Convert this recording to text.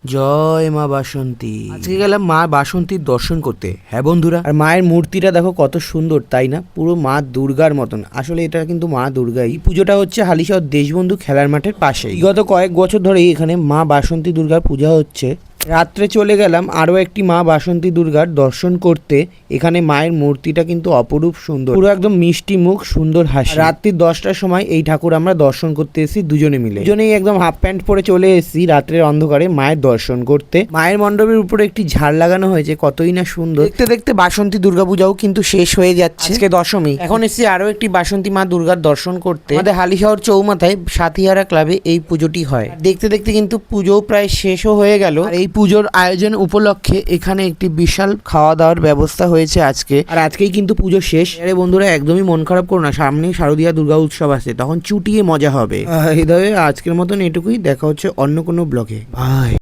জয় মা বাসন্তী। আজকে গেলাম মা বাসন্তীর দর্শন করতে। হ্যাঁ বন্ধুরা, আর মায়ের মূর্তিটা দেখো কত সুন্দর, তাই না? পুরো মা দুর্গার মতন। আসলে এটা কিন্তু মা দুর্গাই। এই পুজোটা হচ্ছে হালিশহর দেশবন্ধু খেলার মাঠের পাশে। বিগত কয়েক বছর ধরেই এখানে মা বাসন্তী দুর্গার পূজা হচ্ছে। রাত্রে চলে গেলাম আরও একটি মা বাসন্তী দুর্গার দর্শন করতে। এখানে মায়ের মূর্তিটা কিন্তু অপরূপ সুন্দর, পুরো একদম মিষ্টি মুখ, সুন্দর হাসি। রাত্রি 10টার সময় এই ঠাকুর আমরা দর্শন করতে এসেছি দুজনে মিলে। দুজনেই একদম হাফ প্যান্ট পরে চলে এসেছি রাত্রের অন্ধকারে মায়ের দর্শন করতে। মায়ের মণ্ডপের উপরে একটি ঝাড় লাগানো হয়েছে, কতই না সুন্দর। দেখতে দেখতে বাসন্তী দুর্গাপূজাও কিন্তু শেষ হয়ে যাচ্ছে। আজকে দশমী। এখন এসেছি আরও একটি বাসন্তী মা দুর্গার দর্শন করতে। আমাদের হালিশহর চৌমাথায় সাথীহারা ক্লাবে এই পুজোটি হয়। দেখতে দেখতে কিন্তু পুজো প্রায় শেষও হয়ে গেল। এই পুজোর আয়োজন উপলক্ষে এখানে একটি বিশাল খাওয়া দাওয়ার ব্যবস্থা হয়েছে আজকে। আর আজকেই কিন্তু পুজো শেষ। আরে বন্ধুরা, একদমই মন খারাপ করো না, সামনেই শারদীয়া দুর্গা উৎসব আছে, তখন চুটিয়ে মজা হবে। হৃদয়ে আজকের মতন এটুকুই। দেখা হচ্ছে অন্য কোনো ব্লগে। বাই।